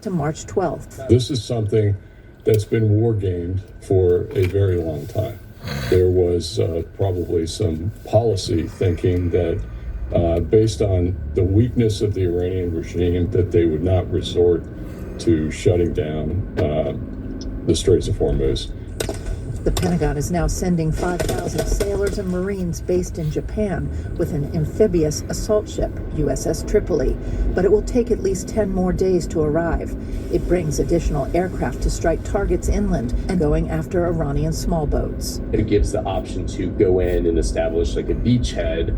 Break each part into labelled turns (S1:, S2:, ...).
S1: to March 12th.
S2: This is something that's been war gamed for a very long time. There was probably some policy thinking that based on the weakness of the Iranian regime, that they would not resort to shutting down the Straits of Hormuz.
S1: The Pentagon is now sending 5,000 sailors and Marines based in Japan with an amphibious assault ship, USS Tripoli, but it will take at least 10 more days to arrive. It brings additional aircraft to strike targets inland and going after Iranian small boats.
S3: It gives the option to go in and establish like a beachhead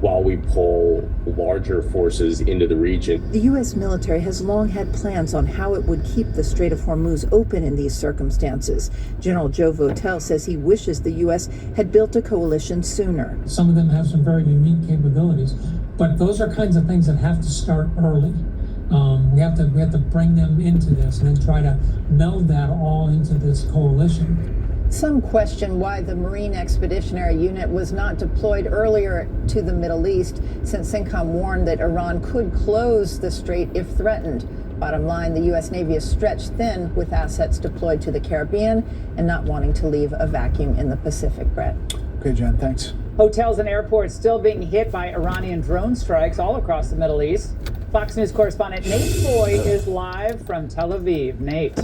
S3: while we pull larger forces into the region.
S1: The U.S. military has long had plans on how it would keep the Strait of Hormuz open in these circumstances. General Joe Vautel says he wishes the U.S. had built a coalition sooner.
S4: Some of them have some very unique capabilities, but those are kinds of things that have to start early. We have to bring them into this and then try to meld that all into this coalition.
S5: Some question why the Marine Expeditionary Unit was not deployed earlier to the Middle East, since CENTCOM warned that Iran could close the strait if threatened. Bottom line, the U.S. Navy is stretched thin with assets deployed to the Caribbean and not wanting to leave a vacuum in the Pacific, Brett.
S6: Okay, Jen, thanks.
S7: Hotels and airports still being hit by Iranian drone strikes all across the Middle East. Fox News correspondent Nate Foy is live from Tel Aviv. Nate.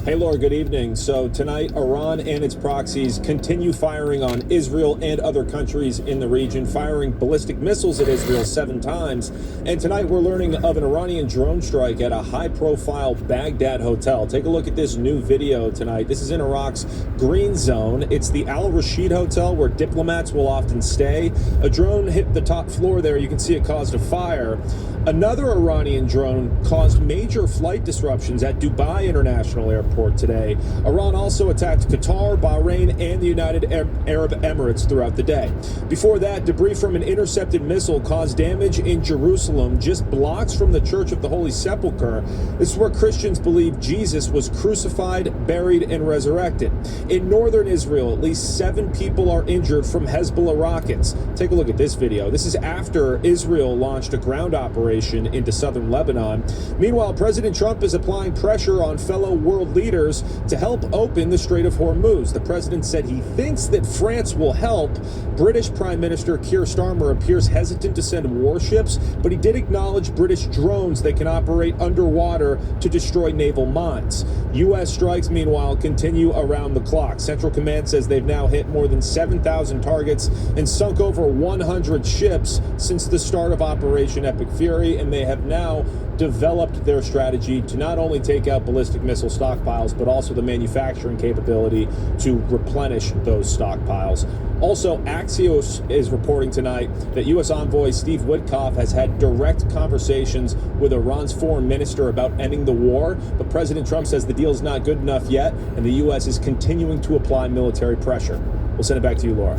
S8: Hey, Laura, good evening. So tonight, Iran and its proxies continue firing on Israel and other countries in the region, firing ballistic missiles at Israel 7 times. And tonight, we're learning of an Iranian drone strike at a high-profile Baghdad hotel. Take a look at this new video tonight. This is in Iraq's Green Zone. It's the Al Rashid Hotel, where diplomats will often stay. A drone hit the top floor there. You can see it caused a fire. Another Iranian drone caused major flight disruptions at Dubai International Airport today. Iran also attacked Qatar, Bahrain, and the United Arab Emirates throughout the day. Before that, debris from an intercepted missile caused damage in Jerusalem, just blocks from the Church of the Holy Sepulchre. This is where Christians believe Jesus was crucified, buried, and resurrected. In northern Israel, at least 7 people are injured from Hezbollah rockets. Take a look at this video. This is after Israel launched a ground operation into southern Lebanon. Meanwhile, President Trump is applying pressure on fellow world leaders to help open the Strait of Hormuz. The president said he thinks that France will help. British Prime Minister Keir Starmer appears hesitant to send warships, but he did acknowledge British drones that can operate underwater to destroy naval mines. U.S. strikes, meanwhile, continue around the clock. Central Command says they've now hit more than 7,000 targets and sunk over 100 ships since the start of Operation Epic Fury, and they have now developed their strategy to not only take out ballistic missile stockpiles, but also the manufacturing capability to replenish those stockpiles. Also, Axios is reporting tonight that U.S. envoy Steve Witkoff has had direct conversations with Iran's foreign minister about ending the war, but President Trump says the deal is not good enough yet, and the U.S. is continuing to apply military pressure. We'll send it back to you, Laura.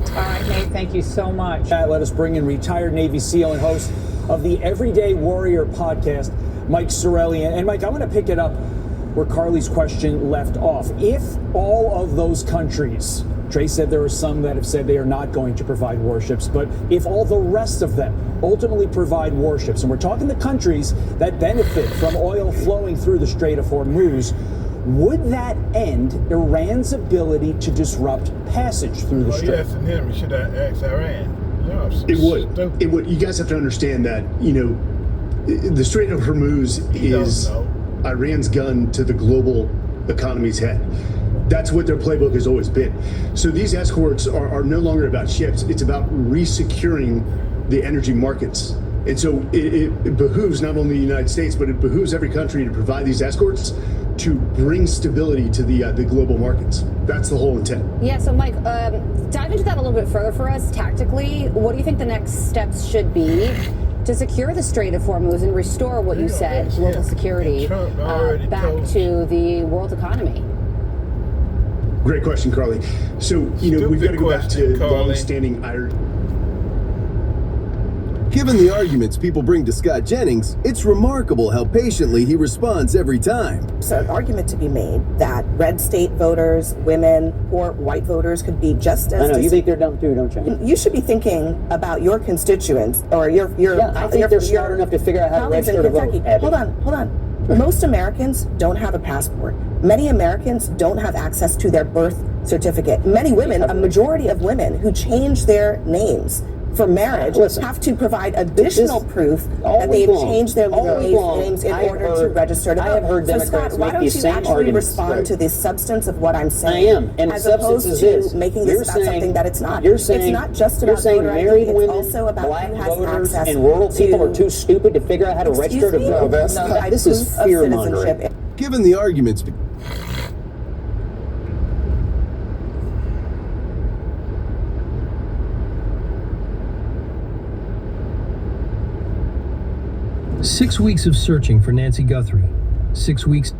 S7: All right, Nate, thank you so much.
S9: Let us bring in retired Navy SEAL and host of the Everyday Warrior podcast, Mike Sarraille. And Mike, I'm going to pick it up where Carly's question left off. If all of those countries, Trey said there are some that have said they are not going to provide warships, but if all the rest of them ultimately provide warships, and we're talking the countries that benefit from oil flowing through the Strait of Hormuz, would that end Iran's ability to disrupt passage through the Strait?
S10: Yes, and him, you should have asked Iran.
S11: It would. It would. You guys have to understand that, the Strait of Hormuz is Iran's gun to the global economy's head. That's what their playbook has always been. So these escorts are no longer about ships. It's about resecuring the energy markets. And so it behooves not only the United States, but it behooves every country to provide these escorts to bring stability to the global markets. That's the whole intent.
S12: Yeah, so Mike, dive into that a little bit further for us tactically. What do you think the next steps should be to secure the Strait of Hormuz and restore what you said, global security, back to the world economy?
S11: Great question, Carly. So, we've got to go back to long-standing
S6: Given the arguments people bring to Scott Jennings, it's remarkable how patiently he responds every time.
S13: There's an argument to be made that red state voters, women, or white voters could be just as...
S14: I know, you think they're dumb too, don't you?
S13: You should be thinking about your constituents or your...
S14: Yeah, I think they're smart enough to figure out how to register to vote.
S13: Hold on. Most Americans don't have a passport. Many Americans don't have access to their birth certificate. Many women, a majority of women who change their names for marriage have to provide additional proof that they've changed their names in order to register to vote.
S14: I have heard Democrats
S13: Scott, why don't you actually respond to the substance of what I'm saying?
S14: I am, and
S13: as
S14: the substance
S13: opposed
S14: is
S13: to
S14: this.
S13: making this about something that it's not.
S14: You're saying,
S13: it's not just about voter ID,
S14: married
S13: it's
S14: women,
S13: also about
S14: black
S13: who has
S14: voters,
S13: access
S14: and rural people
S13: to...
S14: are too stupid to figure out how to register to vote. This is fear-mongering.
S6: Given the arguments...
S15: Six weeks of searching for Nancy Guthrie. 6 weeks.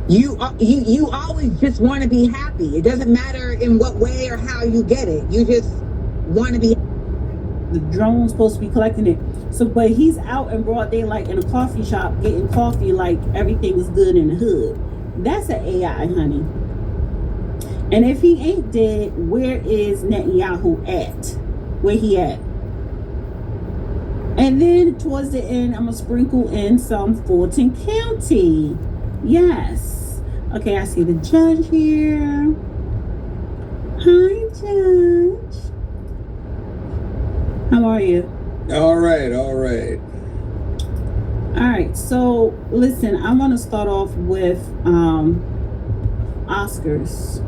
S16: You always just want to be happy. It doesn't matter in what way or how you get it. You just want to be.
S17: The drone's supposed to be collecting it. So, but he's out in broad daylight in a coffee shop getting coffee like everything is good in the hood. That's an AI, honey. And if he ain't dead, where is Netanyahu at? Where he at? And then towards the end, I'm going to sprinkle in some Fulton County. Yes. Okay, I see the judge here. Hi, Judge. How are you?
S18: All right.
S17: All right, so listen, I want to start off with Oscars.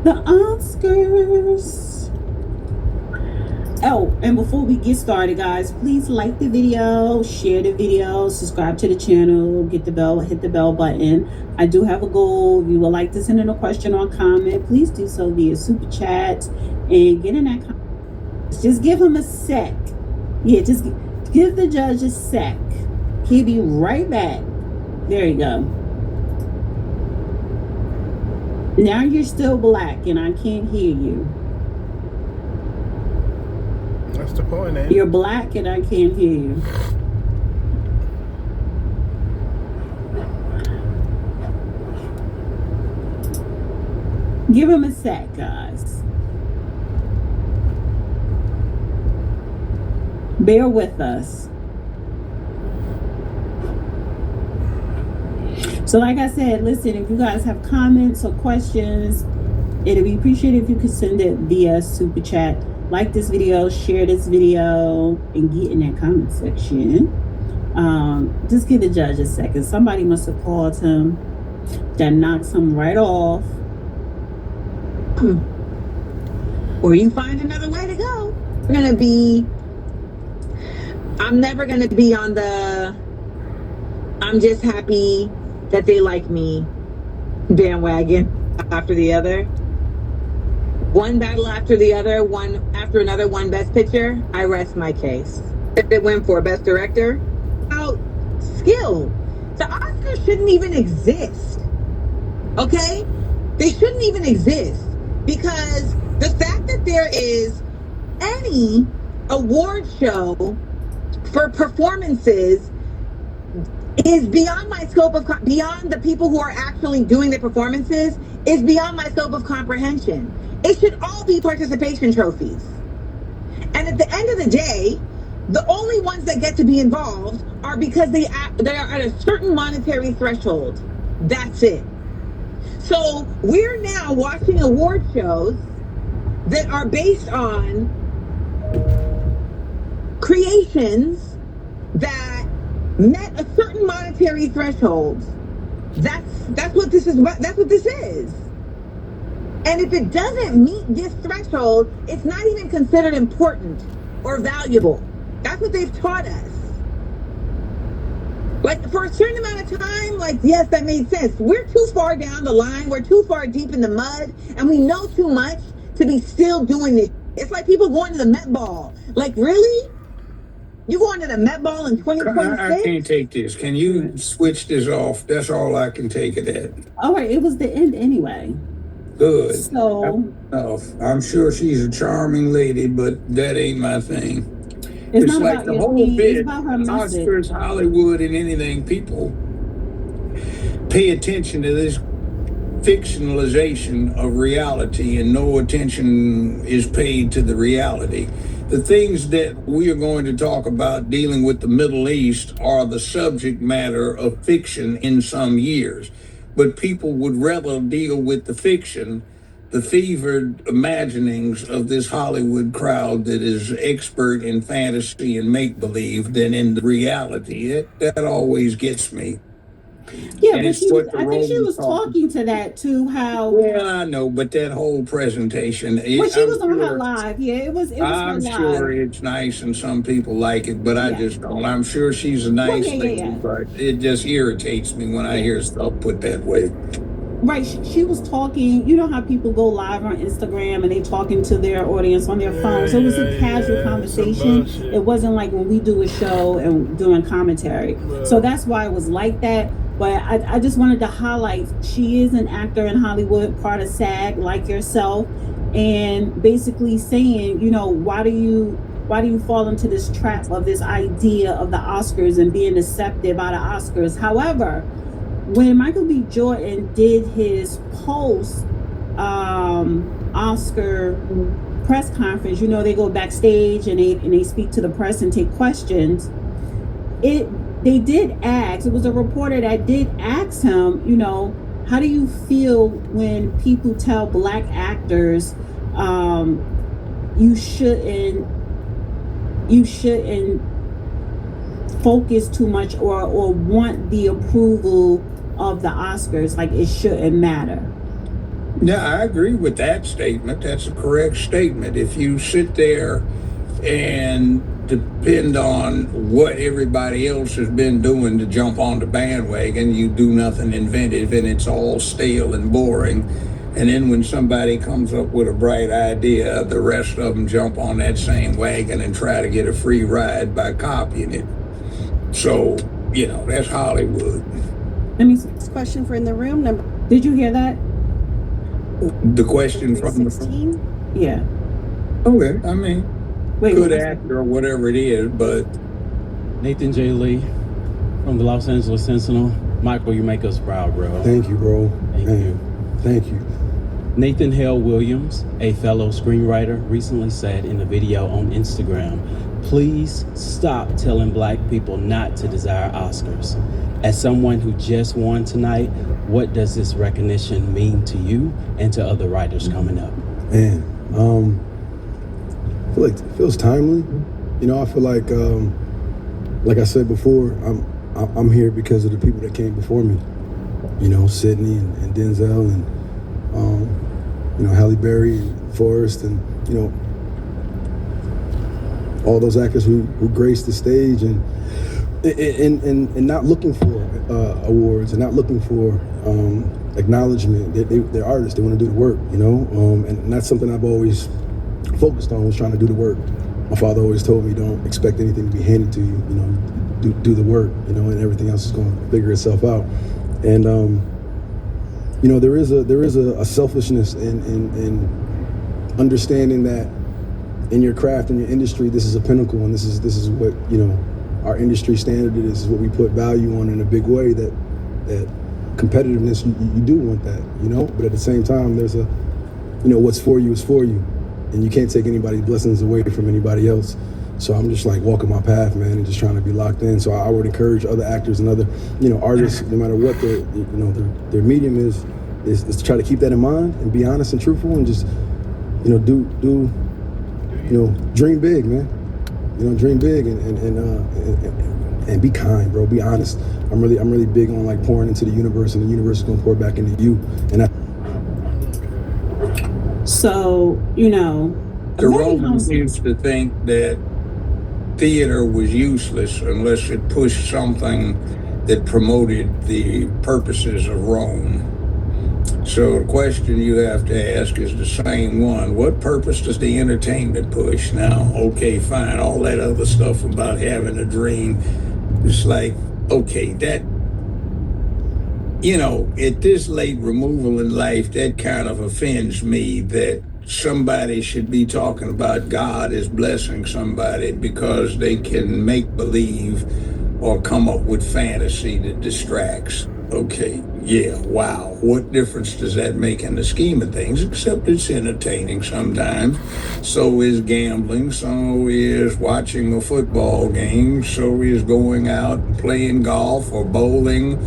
S17: The Oscars. Oh, and before we get started, guys, please like the video, share the video, subscribe to the channel, hit the bell button. I do have a goal. If you would like to send in a question or comment, please do so via super chat and get in that comment. Just give him a sec. Yeah, just give the judge a sec. He'll be right back. There you go. Now you're still black and I can't hear you.
S10: That's the point, eh?
S17: You're black and I can't hear you. Give him a sec, guys. Bear with us. So like I said, listen, if you guys have comments or questions, it'd be appreciated if you could send it via super chat. Like this video, share this video, and get in that comment section. Just give the judge a second. Somebody must have called him. That knocks him right off.
S16: Or you find another way to go. I'm never gonna be on the I'm just happy that they like me bandwagon after the other. One battle after the other, one after another, one best picture. I rest my case. If it went for best director, out skill. The Oscars shouldn't even exist. Okay? They shouldn't even exist because the fact that there is any award show for performances is beyond my scope of beyond the people who are actually doing the performances is beyond my scope of comprehension. It should all be participation trophies. And at the end of the day, the only ones that get to be involved are because they are at a certain monetary threshold. That's it. So we're now watching award shows that are based on creations that met a certain monetary threshold. That's what this is. That's what this is. And if it doesn't meet this threshold, it's not even considered important or valuable. That's what they've taught us. Like for a certain amount of time, like yes, that made sense. We're too far down the line. We're too far deep in the mud, and we know too much to be still doing this. It's like people going to the Met Ball. Like really? You going to the Met Ball in 2026?
S18: I can't take this. Can you switch this off? That's all I can take it at.
S17: All right, it was the end anyway.
S18: Good.
S17: So
S18: I'm sure she's a charming lady, but that ain't my thing.
S17: It's not
S18: like
S17: about
S18: the
S17: your
S18: whole
S17: thing,
S18: bit,
S17: it's about her message.
S18: Oscars, Hollywood, and anything. People pay attention to this fictionalization of reality, and no attention is paid to the reality. The things that we are going to talk about dealing with the Middle East are the subject matter of fiction in some years, but people would rather deal with the fiction, the fevered imaginings of this Hollywood crowd that is expert in fantasy and make-believe than in the reality. That always gets me.
S17: Yeah,
S18: And
S17: but
S18: it's
S17: she
S18: what
S17: was,
S18: the
S17: I think she
S18: Romans
S17: was
S18: taught.
S17: talking to that too, how
S18: Well, I know, but that whole presentation.
S17: when she
S18: I'm
S17: was on her
S18: sure-
S17: live. Yeah, it was
S18: I'm
S17: her
S18: sure
S17: live.
S18: it's nice and some people like it, but I
S17: Yeah.
S18: just don't. I'm sure she's a nice
S17: yeah,
S18: lady,
S17: yeah.
S18: but it just irritates me when I hear stuff put that way.
S17: Right, she was talking. You know how people go live on Instagram and they talking to their audience on their phone. So it was a casual conversation. It wasn't like when we do a show and doing commentary. So that's why it was like that. But I just wanted to highlight she is an actor in Hollywood, part of SAG, like yourself, and basically saying, you know, why do you fall into this trap of this idea of the Oscars and being accepted by the Oscars? However, when Michael B. Jordan did his post Oscar press conference, you know, they go backstage and they speak to the press and take questions. They did ask, it was a reporter that did ask him, you know, how do you feel when people tell black actors you shouldn't focus too much or want the approval of the Oscars, like it shouldn't matter?
S18: Yeah, I agree with that statement. That's a correct statement. If you sit there and depend on what everybody else has been doing to jump on the bandwagon, you do nothing inventive and it's all stale and boring. And then when somebody comes up with a bright idea, the rest of them jump on that same wagon and try to get a free ride by copying it. So, you know, that's Hollywood.
S17: Let me see. Question for in the room. Did you hear that?
S18: The question from the
S17: 16? Yeah.
S18: Okay, I mean,
S17: Wait,
S18: good
S17: what was
S18: actor or whatever it is, but
S19: Nathan J. Lee from the Los Angeles Sentinel. Michael, you make us proud, bro.
S20: Thank you, bro.
S19: Thank you.
S20: Thank you.
S19: Nathan Hale Williams, a fellow screenwriter, recently said in a video on Instagram, please stop telling black people not to desire Oscars. As someone who just won tonight, what does this recognition mean to you and to other writers coming up?
S20: Man, I feel like it feels timely. You know, I feel like I said before, I'm here because of the people that came before me. You know, Sidney and Denzel and you know, Halle Berry, and Forrest, and you know, all those actors who graced the stage and not looking for awards and not looking for acknowledgement. They're artists. They want to do the work, you know, and that's something I've always focused on, was trying to do the work. My father always told me, don't expect anything to be handed to you, you know, do the work, you know, and everything else is going to figure itself out. And you know, there is a selfishness in understanding that in your craft, in your industry, this is a pinnacle, and this is what, you know, our industry standard is. This is what we put value on in a big way. That competitiveness, you do want that, you know. But at the same time, there's a, you know, what's for you is for you, and you can't take anybody's blessings away from anybody else. So I'm just like walking my path, man, and just trying to be locked in. So I would encourage other actors and other, you know, artists, no matter what their, you know, their medium is to try to keep that in mind and be honest and truthful, and just, you know, do you know, dream big, man. You know, dream big and be kind, bro. Be honest. I'm really big on like pouring into the universe, and the universe is gonna pour back into you. And
S17: so, you know,
S18: the Romans used to think that theater was useless unless it pushed something that promoted the purposes of Rome. So the question you have to ask is the same one. What purpose does the entertainment push? Now, okay, fine, all that other stuff about having a dream, it's like, okay, that, at this late removal in life, that kind of offends me that somebody should be talking about God is blessing somebody because they can make believe or come up with fantasy that distracts. Okay, yeah, wow. What difference does that make in the scheme of things? Except it's entertaining sometimes. So is gambling, so is watching a football game, so is going out and playing golf or bowling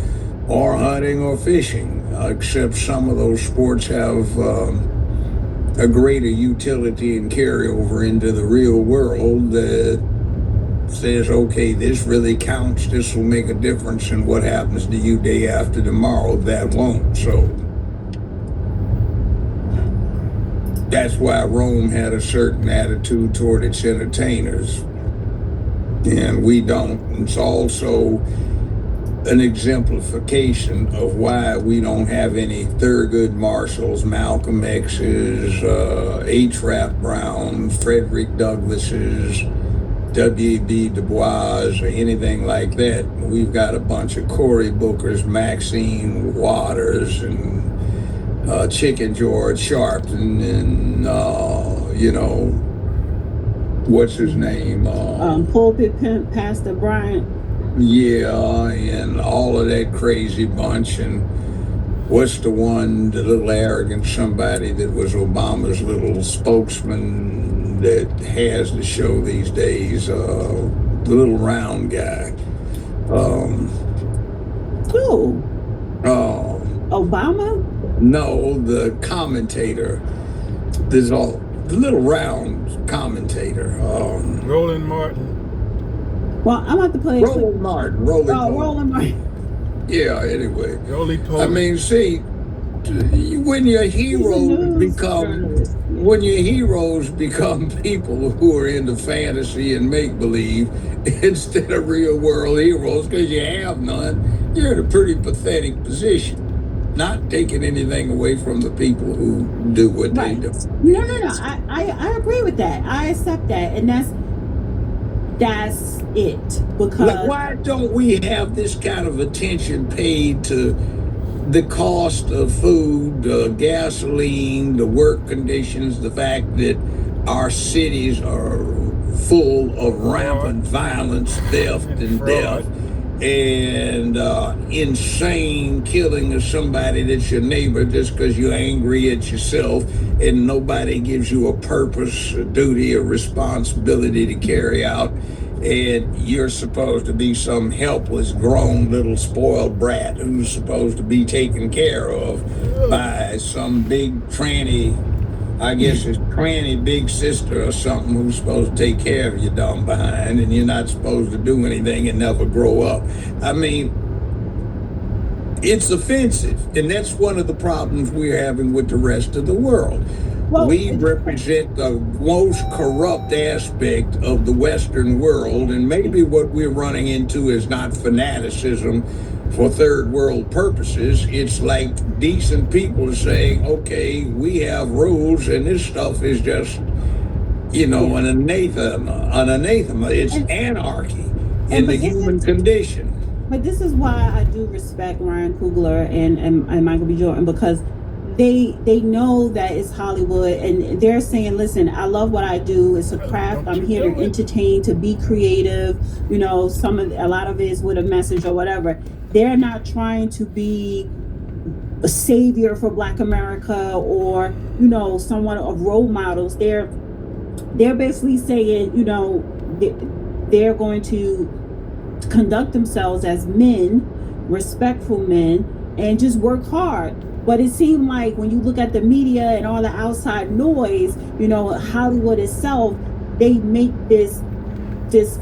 S18: or hunting or fishing. Except some of those sports have a greater utility and carryover into the real world that says, okay, this really counts, this will make a difference in what happens to you day after tomorrow. That won't. So that's why Rome had a certain attitude toward its entertainers, and we don't. It's also an exemplification of why we don't have any Thurgood Marshalls, Malcolm X's, H. Rap Brown, Frederick Douglass's, W.B. Du Bois, or anything like that. We've got a bunch of Cory Bookers, Maxine Waters, and Chicken George Sharpton, and what's his name?
S17: Pulpit Pimp, Pastor Bryant.
S18: Yeah, and all of that crazy bunch. And what's the one, the little arrogant somebody that was Obama's little spokesman that has the show these days, the little round guy.
S17: Who? Obama?
S18: No, the commentator. There's the little round commentator.
S10: Roland Martin.
S17: Well, I'm about to play.
S18: Roland Martin.
S17: Roland Martin.
S18: Yeah, anyway.
S10: I
S18: mean, see, when your heroes become people who are into fantasy and make-believe instead of real-world heroes, because you have none, you're in a pretty pathetic position. Not taking anything away from the people who do what they do.
S17: No. I agree with that. I accept that, and that's it. Because
S18: why don't we have this kind of attention paid to the cost of food, gasoline, the work conditions, the fact that our cities are full of rampant violence, theft, and death, and insane killing of somebody that's your neighbor just because you're angry at yourself and nobody gives you a purpose, a duty, a responsibility to carry out, and you're supposed to be some helpless, grown little spoiled brat who's supposed to be taken care of by some big tranny, I guess it's tranny big sister or something, who's supposed to take care of your dumb behind, and you're not supposed to do anything and never grow up. I mean, it's offensive, and that's one of the problems we're having with the rest of the world. We represent the most corrupt aspect of the Western world, and maybe what we're running into is not fanaticism for third world purposes. It's like decent people saying, okay, we have rules, and this stuff is just, an anathema. It's anarchy in the human condition.
S17: But this is why I do respect Ryan Coogler and Michael B. Jordan, because they know that it's Hollywood, and they're saying, listen, I love what I do. It's a craft. I'm here to entertain, to be creative. A lot of it is with a message or whatever. They're not trying to be a savior for Black America or, someone of role models. They're basically saying, they're going to conduct themselves as men, respectful men, and just work hard. But it seemed like when you look at the media and all the outside noise, Hollywood itself, they make this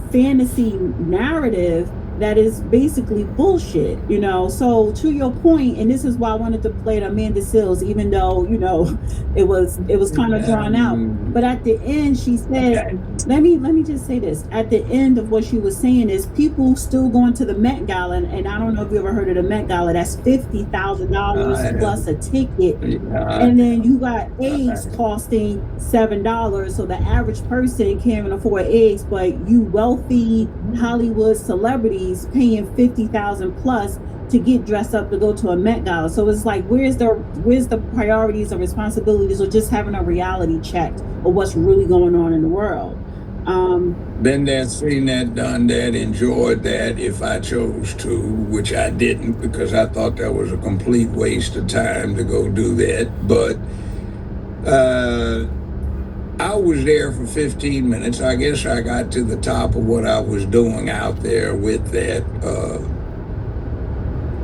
S17: fantasy narrative that is basically bullshit, you know. So to your point, and this is why I wanted to play the Amanda Seales, even though, you know, it was kind of drawn out. But at the end, she said, let me just say this. At the end of what she was saying is people still going to the Met Gala, and I don't know if you ever heard of the Met Gala. That's $50,000 plus a ticket, and then you got eggs costing $7. So the average person can't even afford eggs, but you wealthy Hollywood celebrities paying $50,000 plus to get dressed up to go to a Met Gala. So it's like, where's the priorities or responsibilities, or just having a reality check of what's really going on in the world?
S18: Been there, seen that, done that, enjoyed that if I chose to, which I didn't because I thought that was a complete waste of time to go do that. But I was there for 15 minutes. I guess I got to the top of what I was doing out there with that.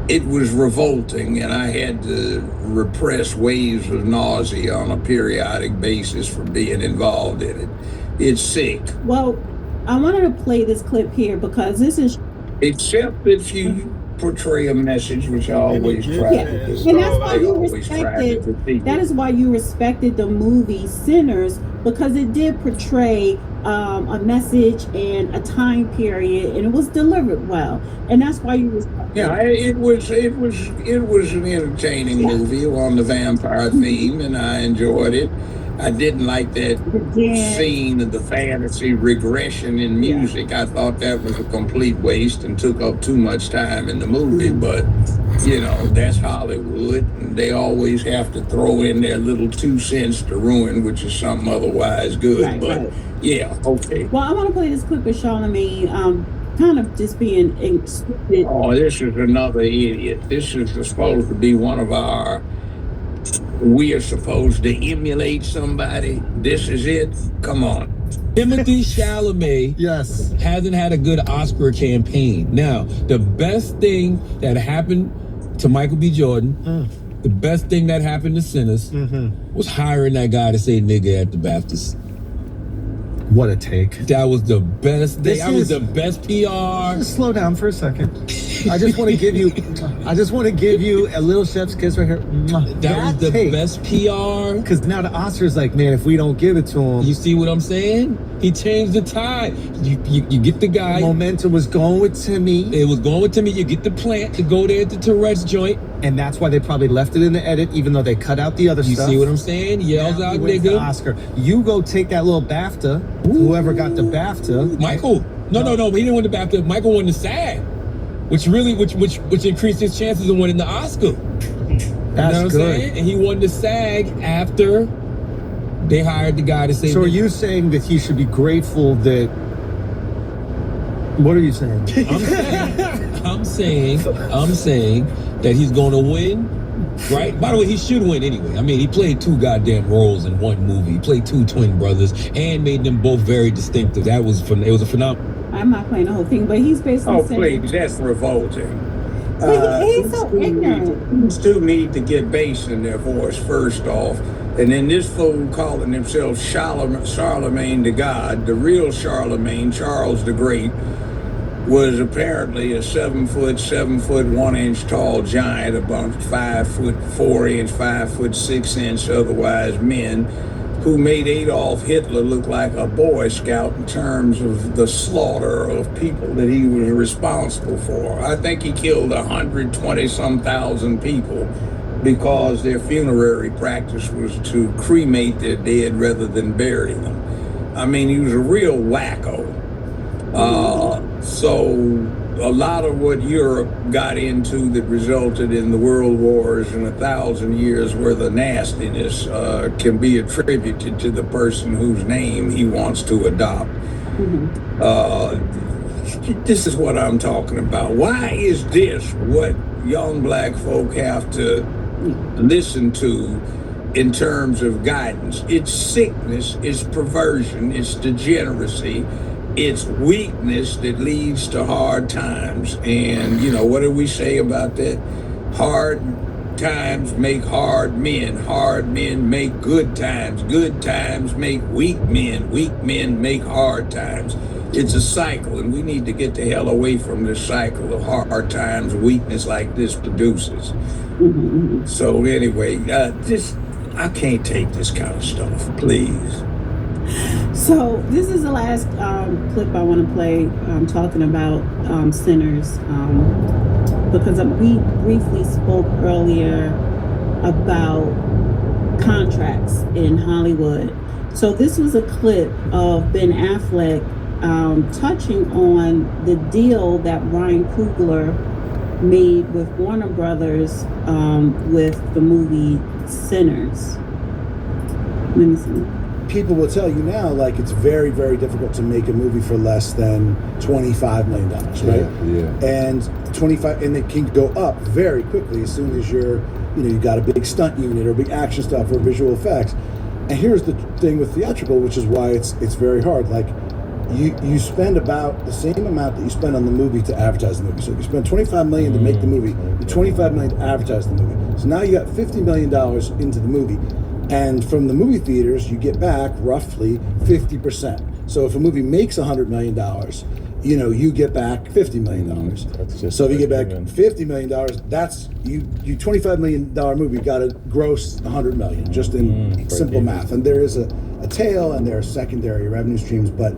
S18: It was revolting, and I had to repress waves of nausea on a periodic basis for being involved in it. It's sick.
S17: Well, I wanted to play this clip here because this is...
S18: Except if you portray a message, which I always try to do.
S17: And that's why you respected, that is why you respected the movie Sinners, because it did portray a message and a time period, and it was delivered well, and that's why you respected.
S18: Yeah, it was an entertaining movie on the vampire theme, and I enjoyed it. I didn't like that scene of the fantasy regression in music. I thought that was a complete waste and took up too much time in the movie. But, you know, that's Hollywood. And they always have to throw in their little 2 cents to ruin, which is something otherwise good. Yeah, okay.
S17: Well, I want to play this clip of Charlamagne kind of just being stupid.
S18: Oh, this is another idiot. This is supposed to be one of our... We are supposed to emulate somebody. This is it. Come on.
S21: Timothée Chalamet hasn't had a good Oscar campaign. Now, the best thing that happened to Michael B. Jordan, the best thing that happened to Sinners, was hiring that guy to say nigga at the Baptist.
S22: What a take.
S21: That was the best thing. That was the best PR.
S22: Just slow down for a second. I just want to give you a little chef's kiss right here.
S21: That was the best PR.
S22: Because now the Oscar's like, man, if we don't give it to him.
S21: You see what I'm saying? He changed the tide. You get the guy.
S22: Momentum was going with Timmy.
S21: It was going with Timmy. You get the plant to go there to Tourette's joint.
S22: And that's why they probably left it in the edit, even though they cut out the other stuff.
S21: You see what I'm saying? Yells out, nigga.
S22: Oscar. You go take that little BAFTA. Whoever got the BAFTA.
S21: Michael. No. He didn't win the BAFTA. Michael won the SAG. Which increased his chances of winning the Oscar.
S22: That's
S21: you know what I'm saying? And he won the SAG after they hired the guy to say.
S22: So are you saying that he should be grateful that? What are you saying?
S21: I'm saying that he's going to win. Right? By the way, he should win anyway. I mean, he played 2 goddamn roles in one movie. He played 2 twin brothers and made them both very distinctive. It was a phenomenal.
S17: I'm not playing the whole thing, but he's basically saying...
S18: please, that's revolting.
S17: He's so ignorant.
S18: These two need to get bass in their voice, first off. And then this fool calling himself Charlemagne the God, the real Charlemagne, Charles the Great, was apparently a 7 foot 1 inch tall giant, about 5 foot 4 inch, 5 foot 6 inch otherwise men, who made Adolf Hitler look like a Boy Scout in terms of the slaughter of people that he was responsible for. I think he killed 120-some thousand people because their funerary practice was to cremate their dead rather than bury them. I mean, he was a real wacko. So a lot of what Europe got into that resulted in the world wars and 1,000 years worth of nastiness can be attributed to the person whose name he wants to adopt. This is what I'm talking about. Why is this what young black folk have to listen to in terms of guidance? It's sickness, it's perversion, it's degeneracy. It's weakness that leads to hard times. And, you know, what do we say about that? Hard times make hard men. Hard men make good times. Good times make weak men. Weak men make hard times. It's a cycle, and we need to get the hell away from this cycle of hard times, weakness like this produces. So anyway, I can't take this kind of stuff, please.
S17: So this is the last clip I want to play talking about Sinners, because we briefly spoke earlier about contracts in Hollywood. So this was a clip of Ben Affleck touching on the deal that Ryan Coogler made with Warner Brothers with the movie Sinners. Let me see.
S2: People will tell you now, like, it's very, very difficult to make a movie for less than $25 million, right?
S3: Yeah.
S2: And 25, and it can go up very quickly as soon as you got a big stunt unit or big action stuff or visual effects. And here's the thing with theatrical, which is why it's very hard. Like, you spend about the same amount that you spend on the movie to advertise the movie. So if you spend $25 million to make the movie, you $25 million to advertise the movie. So now you got $50 million into the movie. And from the movie theaters, you get back roughly 50%. So if a movie makes $100 million, you get back $50 million. So if you get back $50 million, that's you $25 million movie got to gross $100 million, just in simple math. And there is a tail and there are secondary revenue streams, but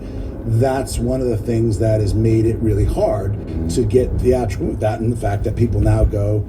S2: that's one of the things that has made it really hard to get theatrical with that, and the fact that people now go,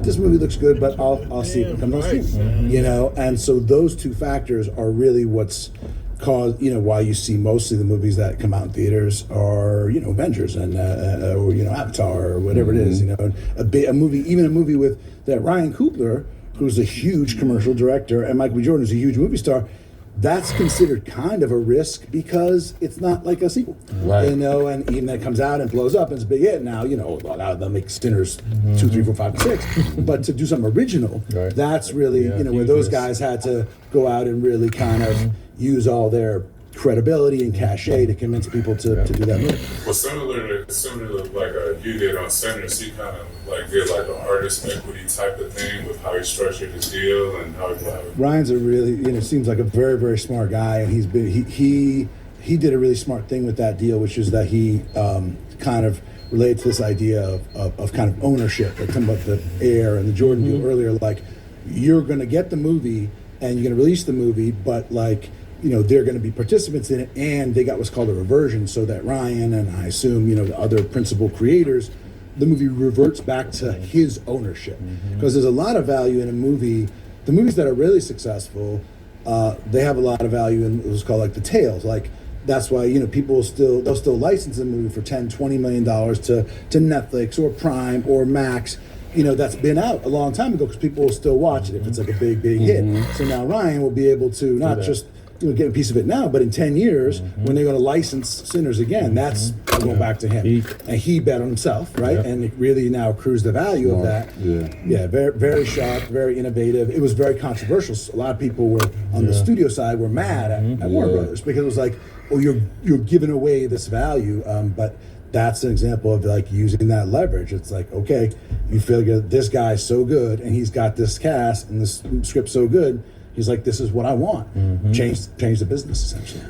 S2: this movie looks good, but I'll see if it comes on streaming. And so those two factors are really what's caused, why you see mostly the movies that come out in theaters are, Avengers and or Avatar or whatever it is. A movie with that Ryan Coogler, who's a huge commercial director, and Michael B. Jordan, who's a huge movie star. That's considered kind of a risk because it's not like a sequel,
S3: right?
S2: And even that comes out and blows up and it's a big hit. Now, they'll make Sinners 2, 3, 4, 5, and 6, but to do something original, that's really, where those guys had to go out and really kind of use all their credibility and cachet to convince people to do that movie.
S3: Well, similar to like you did on Sinners, he kind of like did like an artist equity type of thing with how he structured his deal and how he.
S2: Ryan's a really, seems like a very, very smart guy, and he did a really smart thing with that deal, which is that he kind of related to this idea of kind of ownership. Like talking about the Air and the Jordan deal earlier, like you're going to get the movie and you're going to release the movie, but like. They're going to be participants in it, and they got what's called a reversion, so that Ryan and I assume, the other principal creators, the movie reverts back to his ownership. Because there's a lot of value in a movie. The movies that are really successful, they have a lot of value in what's called like the tails. Like that's why, people they'll still license a movie for $10, $20 million to Netflix or Prime or Max. That's been out a long time ago because people will still watch it if it's like a big hit. So now Ryan will be able to not just get a piece of it now, but in 10 years, when they're going to license Sinners again, that's going back to him. And he bet on himself, right? And it really now accrues the value of that. Very, very sharp, very innovative. It was very controversial. A lot of people were on the studio side were mad at Warner Brothers because it was like, oh, you're giving away this value. But that's an example of like using that leverage. It's like, okay, you figure this guy's so good and he's got this cast and this script so good. He's like, this is what I want. Change the business, essentially.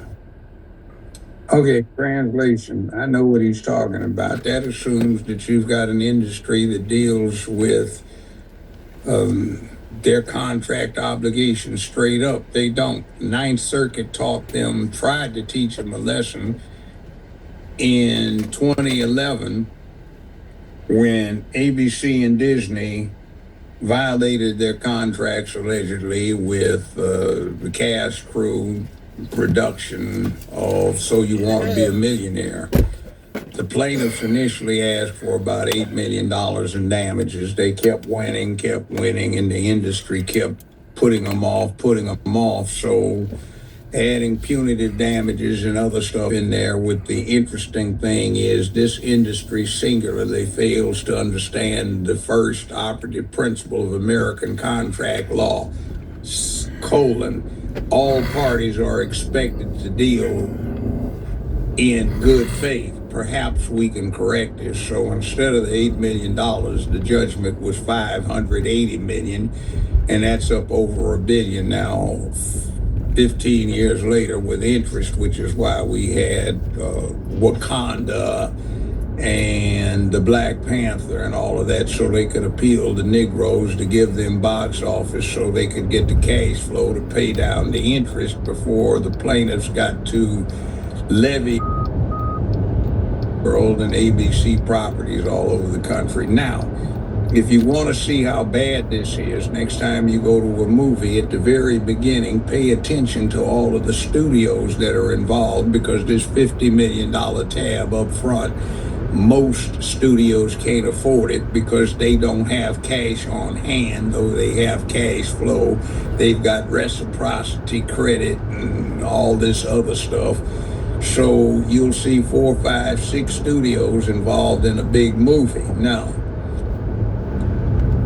S18: Okay, translation. I know what he's talking about. That assumes that you've got an industry that deals with their contract obligations straight up. They don't. Ninth Circuit tried to teach them a lesson in 2011 when ABC and Disney violated their contracts allegedly with the cast crew production of So You Want to Be a Millionaire. The plaintiffs initially asked for about $8 million in damages. They kept winning, and the industry kept putting them off. So adding punitive damages and other stuff in there with the interesting thing is this industry singularly fails to understand the first operative principle of American contract law, : all parties are expected to deal in good faith. Perhaps we can correct this. So instead of the $8 million, the judgment was $580 million, and that's up over $1 billion now. 15 years later with interest, which is why we had Wakanda and the Black Panther and all of that, so they could appeal to Negroes to give them box office so they could get the cash flow to pay down the interest before the plaintiffs got to levy World and ABC properties all over the country. Now, if you want to see how bad this is, next time you go to a movie, at the very beginning, pay attention to all of the studios that are involved, because this $50 million tab up front, most studios can't afford it because they don't have cash on hand, though they have cash flow. They've got reciprocity credit and all this other stuff. So you'll see 4, 5, 6 studios involved in a big movie. Now,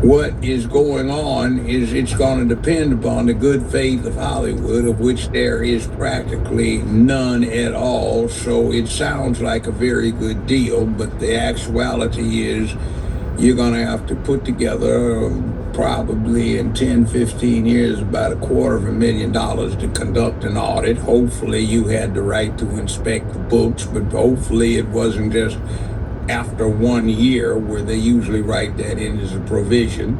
S18: what is going on is it's going to depend upon the good faith of Hollywood, of which there is practically none at all. So it sounds like a very good deal, but the actuality is you're going to have to put together probably in 10, 15 years about $250,000 to conduct an audit. Hopefully you had the right to inspect the books, but hopefully it wasn't just after 1 year, where they usually write that in as a provision.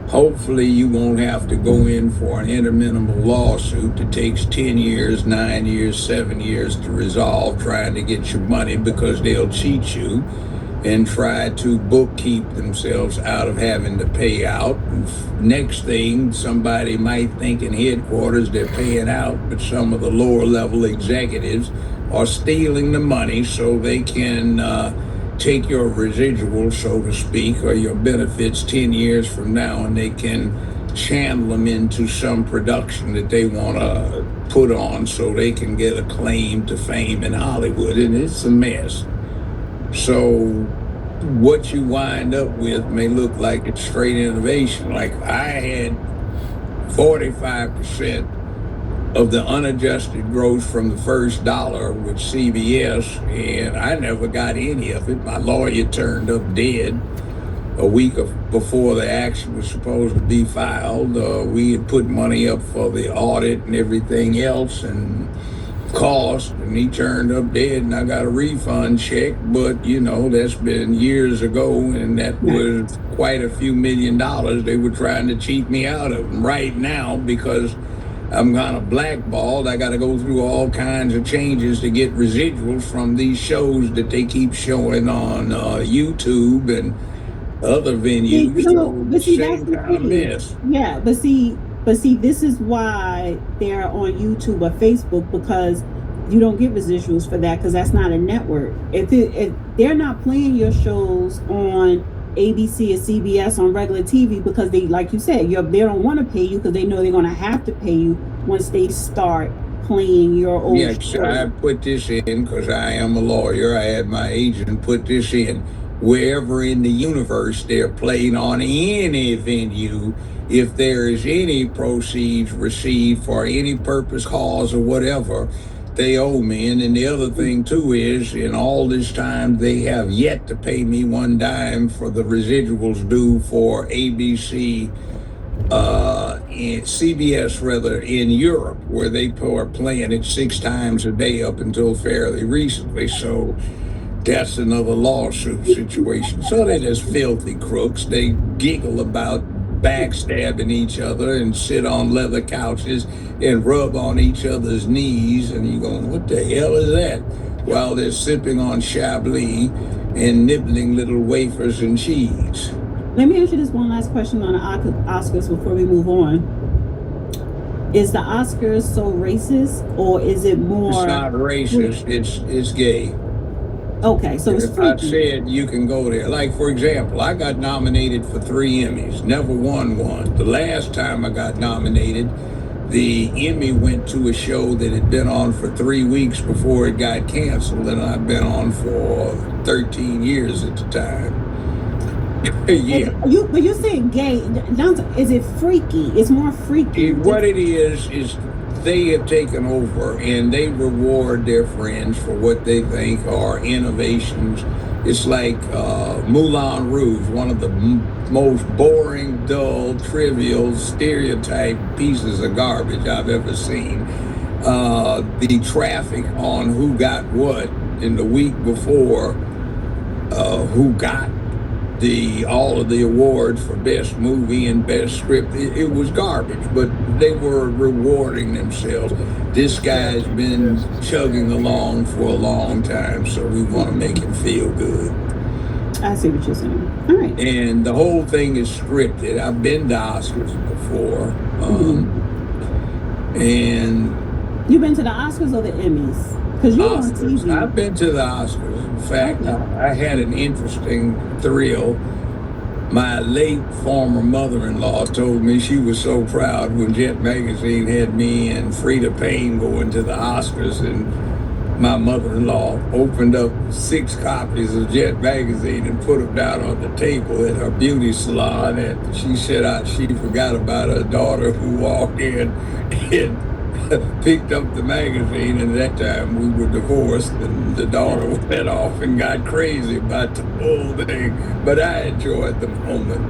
S18: Hopefully you won't have to go in for an interminable lawsuit that takes 10 years, 9 years, 7 years to resolve, trying to get your money, because they'll cheat you and try to bookkeep themselves out of having to pay out. Next thing, somebody might think in headquarters they're paying out, but some of the lower level executives are stealing the money so they can take your residuals, so to speak, or your benefits 10 years from now, and they can channel them into some production that they want to put on so they can get a claim to fame in Hollywood, and it's a mess. So what you wind up with may look like it's straight innovation. Like, I had 45% of the unadjusted gross from the first dollar with CBS, and I never got any of it. My lawyer turned up dead a week before the action was supposed to be filed. We had put money up for the audit and everything else and cost, and he turned up dead, and I got a refund check, but you know, that's been years ago, and that was quite a few $1 million they were trying to cheat me out of. And right now, because I'm kind of blackballed, I got to go through all kinds of changes to get residuals from these shows that they keep showing on YouTube and other venues.
S17: But see, that's the thing. Yeah, but see, this is why they're on YouTube or Facebook, because you don't get residuals for that, because that's not a network. If they're not playing your shows on ABC or CBS on regular TV, because they, like you said, they don't want to pay you, because they know they're going to have to pay you once they start playing your old show.
S18: I put this in because I am a lawyer. I had my agent put this in. Wherever in the universe they're playing on any venue, if there is any proceeds received for any purpose, cause, or whatever, they owe me. And then the other thing too is, in all this time, they have yet to pay me one dime for the residuals due for ABC, and CBS rather, in Europe, where they are playing it 6 times a day up until fairly recently. So that's another lawsuit situation. So they're just filthy crooks. They giggle about backstabbing each other and sit on leather couches and rub on each other's knees, and you're going, what the hell is that? While they're sipping on Chablis and nibbling little wafers and cheese.
S17: Let me ask you this one last question on the Oscars before we move on. Is the Oscars so racist, or is it more?
S18: It's not racist, it's gay.
S17: Okay, so it's freaky.
S18: I said you can go there. Like, for example, I got nominated for 3 Emmys, never won one. The last time I got nominated, the Emmy went to a show that had been on for 3 weeks before it got canceled, and I've been on for 13 years at the time. Yeah.
S17: But you're saying gay, is it freaky? It's more freaky.
S18: What it is they have taken over, and they reward their friends for what they think are innovations It's like Moulin Rouge, one of the most boring, dull, trivial, stereotype pieces of garbage I've ever seen. The traffic on who got what in the week before, who got all of the awards for best movie and best script, it was garbage, but they were rewarding themselves. This guy's been chugging along for a long time, so we want to make him feel good.
S17: I see what you're saying. All right.
S18: And the whole thing is scripted. I've been to Oscars before. And
S17: You've been to the Oscars or the Emmys? Because you're on TV.
S18: I've been to the Oscars. In fact, I had an interesting thrill. My late former mother-in-law told me she was so proud when Jet Magazine had me and Frida Payne going to the Oscars, and my mother-in-law opened up 6 copies of Jet Magazine and put them down on the table at her beauty salon, and she said she forgot about her daughter who walked in and picked up the magazine, and at that time we were divorced, and the daughter went off and got crazy about the whole thing, but I enjoyed the moment.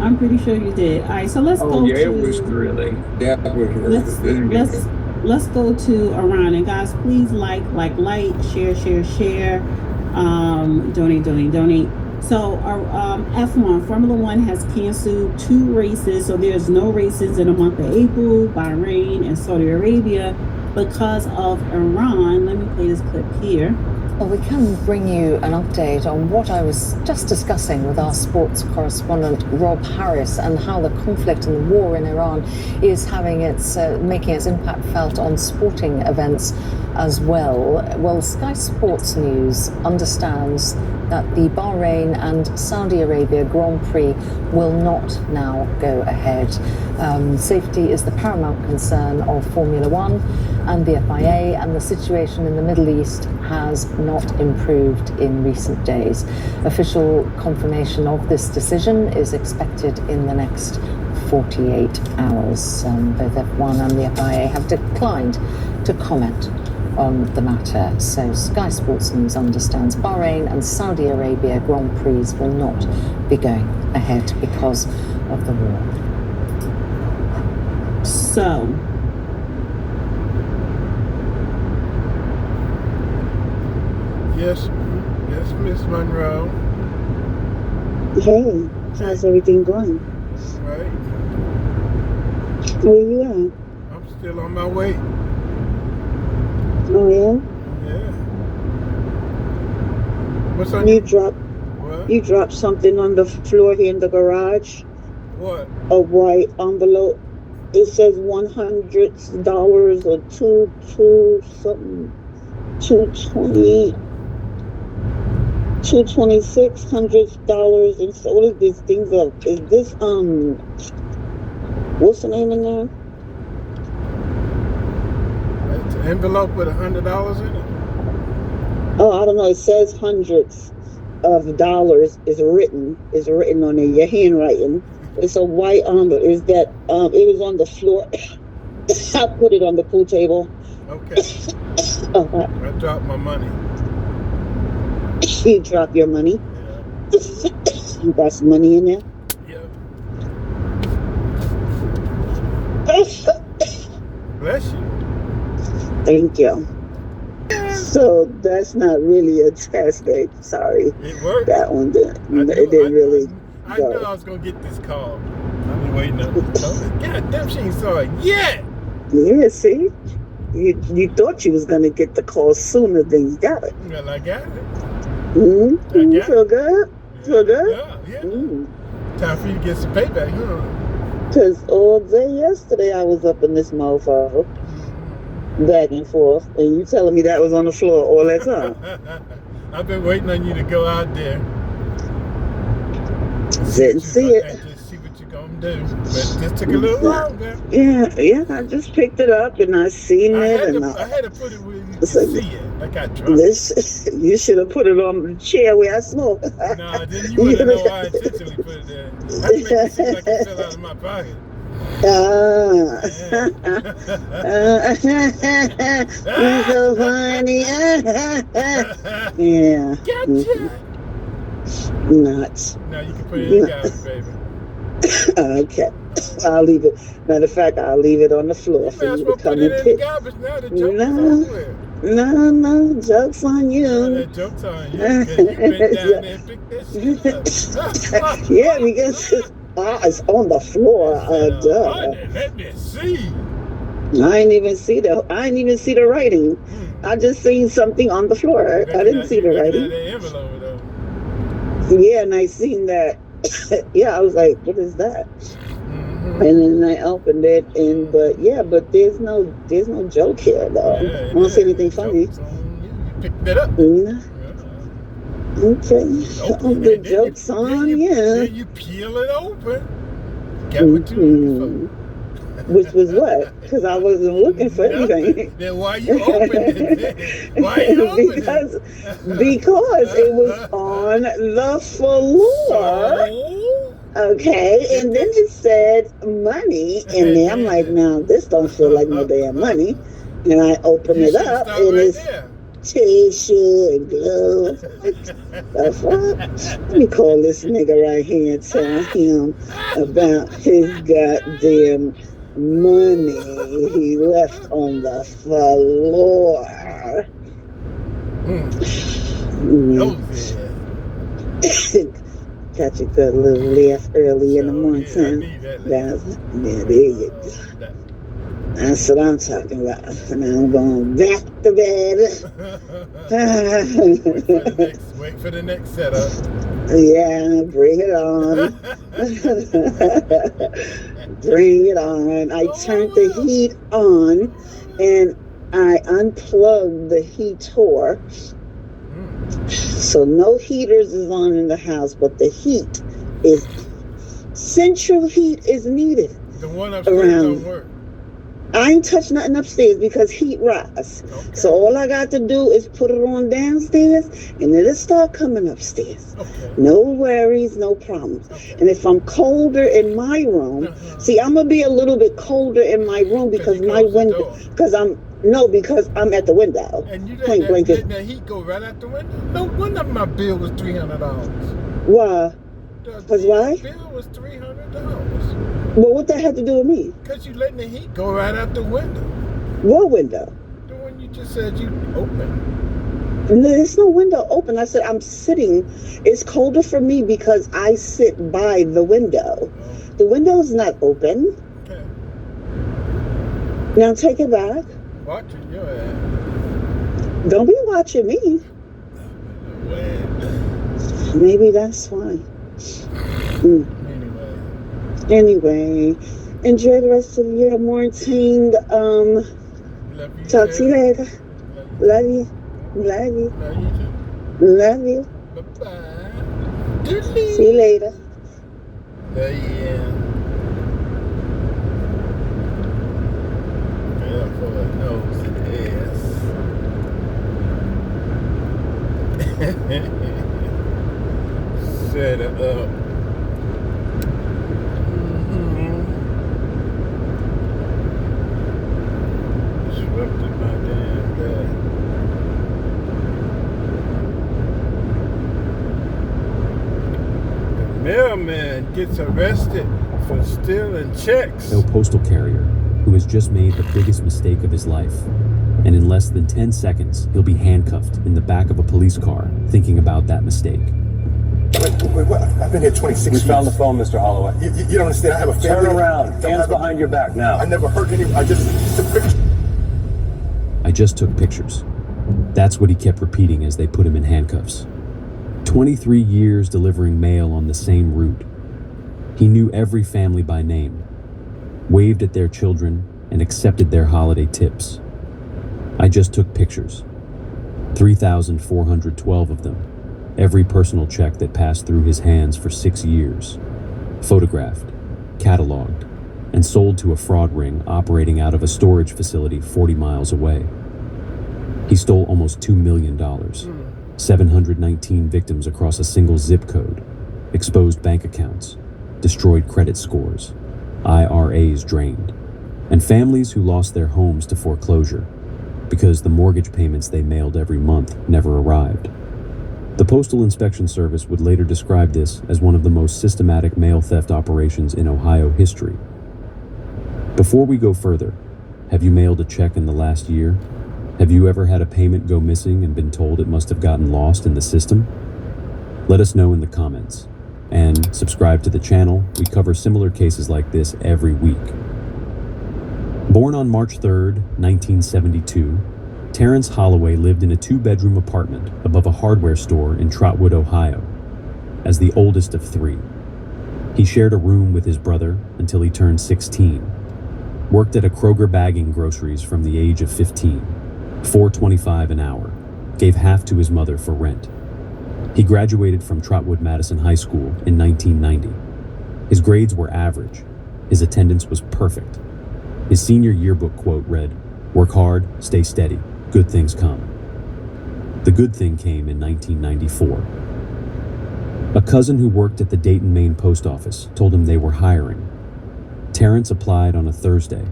S17: I'm pretty sure you did. All right, so let's go
S18: yeah,
S17: to...
S18: it was thrilling. That was
S17: Let's go to Iran, and guys, please like, share, donate. So F1, Formula One has canceled 2 races, so there's no races in the month of April, Bahrain and Saudi Arabia because of Iran. Let me play this clip here.
S5: Well, we can bring you an update on what I was just discussing with our sports correspondent Rob Harris, and how the conflict and the war in Iran is having making its impact felt on sporting events as well. Well, Sky Sports News understands that the Bahrain and Saudi Arabia Grand Prix will not now go ahead. Safety is the paramount concern of Formula One and the FIA, and the situation in the Middle East has not improved in recent days. Official confirmation of this decision is expected in the next 48 hours. Both F1 and the FIA have declined to comment on the matter. So Sky Sports News understands Bahrain and Saudi Arabia Grand Prix will not be going ahead because of the war.
S17: So,
S10: yes, Miss Monroe.
S1: Hey, how's everything going?
S10: Right.
S1: Where you at?
S10: I'm still on my way.
S1: Oh yeah?
S10: Yeah. What's on
S1: You dropped something on the floor here in the garage.
S10: What?
S1: A white envelope. It says $100 or two something. $226 and so what is these things up? Is this what's the name in there?
S10: It's an envelope with $100 in it.
S1: Oh, I don't know. It says hundreds of dollars is written on it. Your handwriting. It's a white envelope. Is that it was on the floor. I put it on the pool table.
S10: Okay.
S1: I
S10: dropped my money.
S1: You drop your money? Yeah. You got some money in there?
S10: Yeah. Bless you.
S1: Thank you. So that's not really a test, babe. Sorry.
S10: It worked.
S1: That one didn't. It didn't really.
S10: I knew I was going to get this call. I've been waiting up. God damn, she ain't saw it yet.
S1: Yeah, see? You thought you was going to get the call sooner than you got it.
S10: Well, I got it.
S1: Mm-hmm. Feel good? Feel good?
S10: Yeah. Time for you to get some payback, huh?
S1: Because all day yesterday I was up in this mofo, back and forth, and you telling me that was on the floor all that time.
S10: I've been waiting on you to go out there.
S1: Didn't see it.
S10: Just see what you're going to do. But it just took a little longer.
S1: Yeah, I just picked it up and I seen it.
S10: I had to put it where you could see it. Like I tried.
S1: You should have put it on the chair where I smoke.
S10: No, then you wouldn't know I intentionally put it there. I make it seem like it fell out of my pocket.
S1: You're so funny. Yeah.
S10: Gotcha.
S1: Not.
S10: Now you can put it in the garbage, baby.
S1: Okay. I'll leave it. Matter of fact, I'll leave it on the floor for you to come and pick. No, joke's on you.
S10: Joke's on you. You been down there and picked that shit up.
S1: Yeah, because it's on the floor. Duh.
S10: Let me see.
S1: I ain't even see the writing. I just seen something on the floor. I didn't see the writing. Yeah, and I seen that. Yeah, I was like, what is that? And then I opened it, and but there's no joke here though. I don't see anything funny.
S10: You picked it up.
S1: Okay. The joke's on you.
S10: Then you peel it open. Got what you looking for.
S1: Which was what? Because I wasn't looking for anything.
S10: Then why you opening it? Why you opening
S1: it? Because it was on the floor. Okay, and then it said money in there. I'm like, now this don't feel like no damn money. And I open it up, and it's tissue and gloves. The fuck? Let me call this nigga right here and tell him about his goddamn money he left on the floor. Catch a good little laugh early in the morning. There you go. That's what I'm talking about. And I'm going back to bed.
S10: Wait for the next setup.
S1: Yeah, bring it on. Bring it on. I turned the heat on and I unplugged the heater. So no heaters is on in the house, but the heat is central heat is needed.
S10: The one upstairs don't work.
S1: I ain't touch nothing upstairs because heat rise. Okay. So all I got to do is put it on downstairs and it'll start coming upstairs. Okay. No worries, no problems. Okay. And if I'm colder in my room, see, I'm going to be a little bit colder in my room because my window, because I'm at the window.
S10: And you let that heat go right out the window? No wonder my bill was $300.
S1: Why? Because why?
S10: The bill was $300.
S1: Well, what that had to do with me?
S10: Because you letting the heat go right out the window.
S1: What window?
S10: The one you just said you opened.
S1: No, there's no window open. I said I'm sitting. It's colder for me because I sit by the window. Oh. The window's not open.
S10: Okay.
S1: Now take it back.
S10: Watching your ass.
S1: Don't be watching me. Maybe that's why. Anyway, enjoy the rest of your morning. Talk to you later. Love you. Love you. Love you.
S10: Bye-bye.
S1: See you later.
S10: Yeah. For a nose and ass. Set it up. Disrupted my damn guy. The mailman gets arrested for stealing checks.
S4: No postal carrier who has just made the biggest mistake of his life. And in less than 10 seconds, he'll be handcuffed in the back of a police car thinking about that mistake.
S8: Wait, what? I've been here 26 years.
S14: We found the phone, Mr. Holloway.
S8: You don't understand. I have a family.
S14: Turn around. Hands behind your back now.
S8: I never hurt anyone. I just took pictures.
S4: I just took pictures. That's what he kept repeating as they put him in handcuffs. 23 years delivering mail on the same route. He knew every family by name, waved at their children, and accepted their holiday tips. I just took pictures. 3,412 of them. Every personal check that passed through his hands for 6 years. Photographed, cataloged, and sold to a fraud ring operating out of a storage facility 40 miles away. He stole almost $2 million. 719 victims across a single zip code. Exposed bank accounts. Destroyed credit scores. IRAs drained. And families who lost their homes to foreclosure because the mortgage payments they mailed every month never arrived. The Postal Inspection Service would later describe this as one of the most systematic mail theft operations in Ohio history. Before we go further, have you mailed a check in the last year? Have you ever had a payment go missing and been told it must have gotten lost in the system? Let us know in the comments. And subscribe to the channel. We cover similar cases like this every week. Born on March 3rd, 1972, Terrence Holloway lived in a 2-bedroom apartment above a hardware store in Trotwood, Ohio, as the oldest of 3. He shared a room with his brother until he turned 16, worked at a Kroger bagging groceries from the age of 15, $4.25 an hour, gave half to his mother for rent. He graduated from Trotwood Madison High School in 1990. His grades were average. His attendance was perfect. His senior yearbook quote read, "Work hard, stay steady, good things come." The good thing came in 1994. A cousin who worked at the Dayton, Maine post office told him they were hiring. Terrence applied on a Thursday,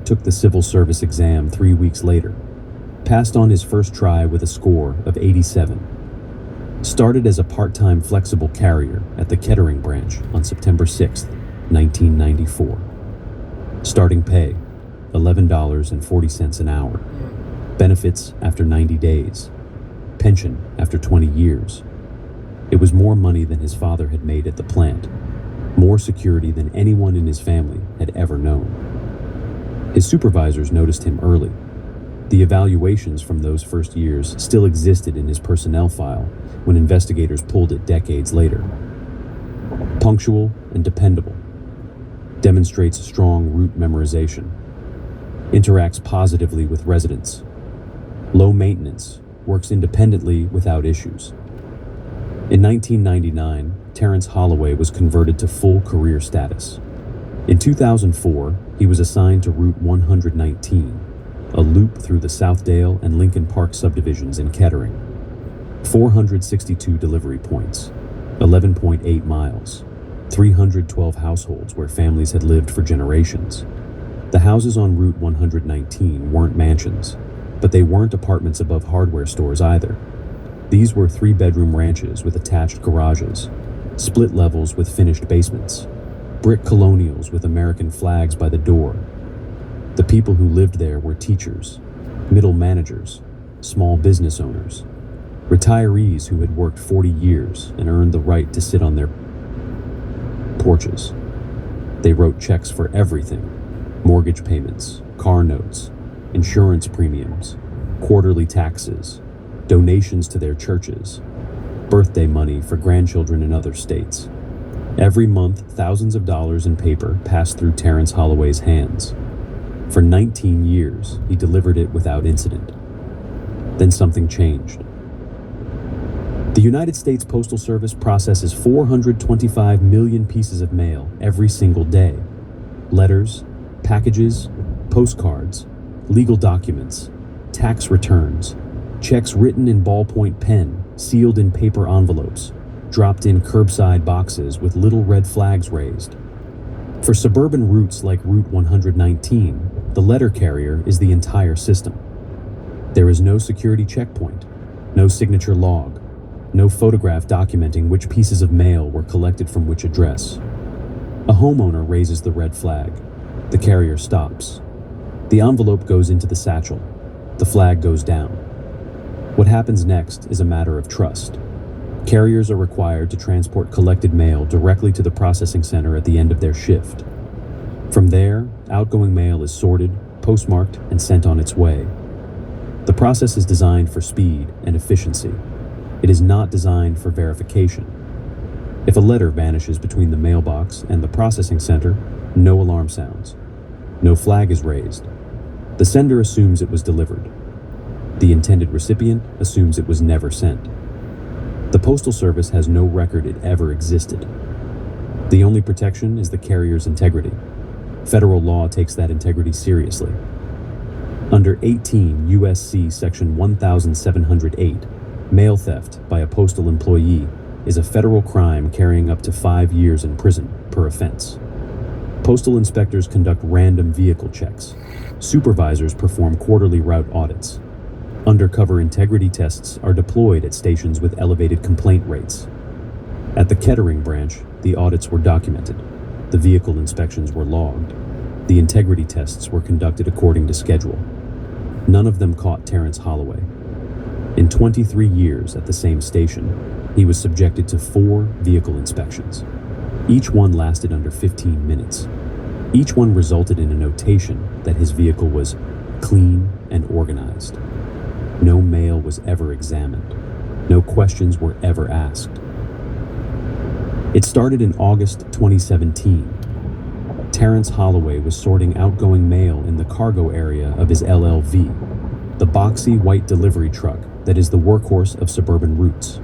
S4: took the civil service exam 3 weeks later, passed on his first try with a score of 87. Started as a part-time flexible carrier at the Kettering branch on September 6, 1994. Starting pay, $11.40 an hour. Benefits after 90 days. Pension after 20 years. It was more money than his father had made at the plant. More security than anyone in his family had ever known. His supervisors noticed him early. The evaluations from those first years still existed in his personnel file when investigators pulled it decades later. Punctual and dependable. Demonstrates strong route memorization. Interacts positively with residents. Low maintenance. Works independently without issues. In 1999, Terrence Holloway was converted to full career status. In 2004, he was assigned to Route 119, a loop through the Southdale and Lincoln Park subdivisions in Kettering. 462 delivery points, 11.8 miles, 312 households where families had lived for generations. The houses on Route 119 weren't mansions, but they weren't apartments above hardware stores either. These were 3-bedroom ranches with attached garages, split levels with finished basements, brick colonials with American flags by the door. The people who lived there were teachers, middle managers, small business owners, retirees who had worked 40 years and earned the right to sit on their porches. They wrote checks for everything: mortgage payments, car notes, insurance premiums, quarterly taxes, donations to their churches, birthday money for grandchildren in other states. Every month, thousands of dollars in paper passed through Terrence Holloway's hands. For 19 years, he delivered it without incident. Then something changed. The United States Postal Service processes 425 million pieces of mail every single day. Letters, packages, postcards, legal documents, tax returns, checks written in ballpoint pen, sealed in paper envelopes, dropped in curbside boxes with little red flags raised. For suburban routes like Route 119, the letter carrier is the entire system. There is no security checkpoint, no signature log, no photograph documenting which pieces of mail were collected from which address. A homeowner raises the red flag. The carrier stops. The envelope goes into the satchel. The flag goes down. What happens next is a matter of trust. Carriers are required to transport collected mail directly to the processing center at the end of their shift. From there, outgoing mail is sorted, postmarked, and sent on its way. The process is designed for speed and efficiency. It is not designed for verification. If a letter vanishes between the mailbox and the processing center, no alarm sounds. No flag is raised. The sender assumes it was delivered. The intended recipient assumes it was never sent. The Postal Service has no record it ever existed. The only protection is the carrier's integrity. Federal law takes that integrity seriously. Under 18 U.S.C. Section 1708, mail theft by a postal employee is a federal crime carrying up to 5 years in prison per offense. Postal inspectors conduct random vehicle checks. Supervisors perform quarterly route audits. Undercover integrity tests are deployed at stations with elevated complaint rates. At the Kettering branch, the audits were documented. The vehicle inspections were logged. The integrity tests were conducted according to schedule. None of them caught Terrence Holloway. In 23 years at the same station, he was subjected to 4 vehicle inspections. Each one lasted under 15 minutes. Each one resulted in a notation that his vehicle was clean and organized. No mail was ever examined. No questions were ever asked. It started in August 2017. Terrence Holloway was sorting outgoing mail in the cargo area of his LLV, the boxy white delivery truck that is the workhorse of suburban routes.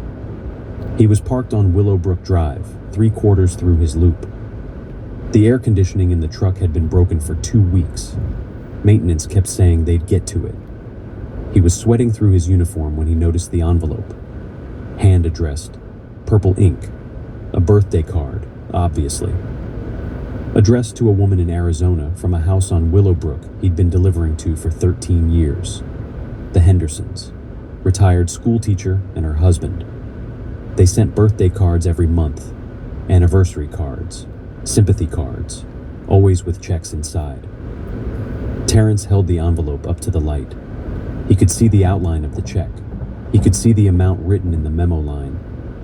S4: He was parked on Willowbrook Drive, 3/4 through his loop. The air conditioning in the truck had been broken for 2 weeks. Maintenance kept saying they'd get to it. He was sweating through his uniform when he noticed the envelope. Hand addressed, purple ink, a birthday card, obviously. Addressed to a woman in Arizona from a house on Willowbrook he'd been delivering to for 13 years. The Hendersons, retired school teacher and her husband. They sent birthday cards every month, anniversary cards, sympathy cards, always with checks inside. Terrence held the envelope up to the light. He could see the outline of the check. He could see the amount written in the memo line,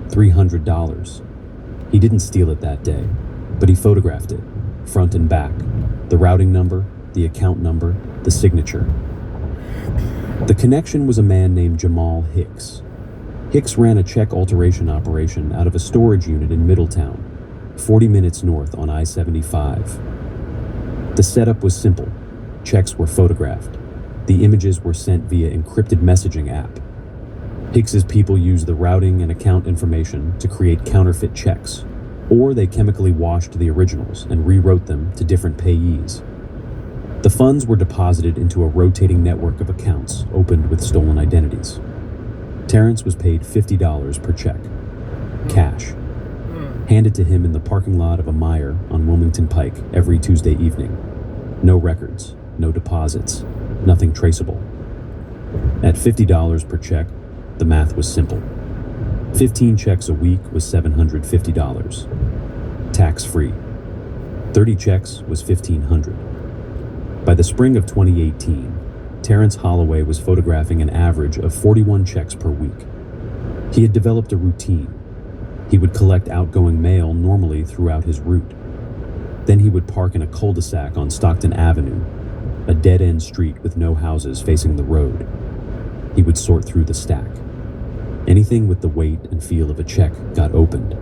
S4: $300. He didn't steal it that day, but he photographed it, front and back, the routing number, the account number, the signature. The connection was a man named Jamal Hicks. Hicks ran a check alteration operation out of a storage unit in Middletown, 40 minutes north on I-75. The setup was simple. Checks were photographed. The images were sent via encrypted messaging app. Hicks's people used the routing and account information to create counterfeit checks, or they chemically washed the originals and rewrote them to different payees. The funds were deposited into a rotating network of accounts opened with stolen identities. Terrence was paid $50 per check, cash, handed to him in the parking lot of a Meijer on Wilmington Pike every Tuesday evening. No records, no deposits, nothing traceable. At $50 per check, the math was simple. 15 checks a week was $750, tax-free. 30 checks was $1,500. By the spring of 2018, Terrence Holloway was photographing an average of 41 checks per week. He had developed a routine. He would collect outgoing mail normally throughout his route. Then he would park in a cul-de-sac on Stockton Avenue, a dead-end street with no houses facing the road. He would sort through the stack. Anything with the weight and feel of a check got opened,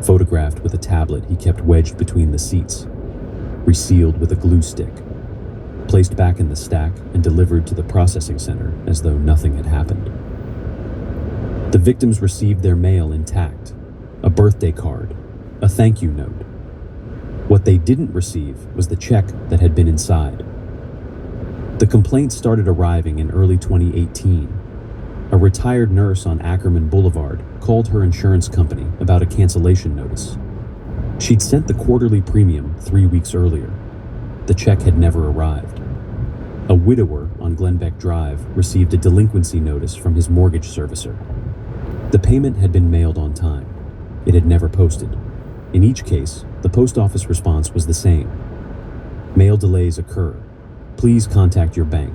S4: photographed with a tablet he kept wedged between the seats, resealed with a glue stick, placed back in the stack and delivered to the processing center as though nothing had happened. The victims received their mail intact, a birthday card, a thank you note. What they didn't receive was the check that had been inside. The complaints started arriving in early 2018. A retired nurse on Ackerman Boulevard called her insurance company about a cancellation notice. She'd sent the quarterly premium 3 weeks earlier. The check had never arrived. A widower on Glenbeck Drive received a delinquency notice from his mortgage servicer. The payment had been mailed on time. It had never posted. In each case, the post office response was the same. Mail delays occur. Please contact your bank.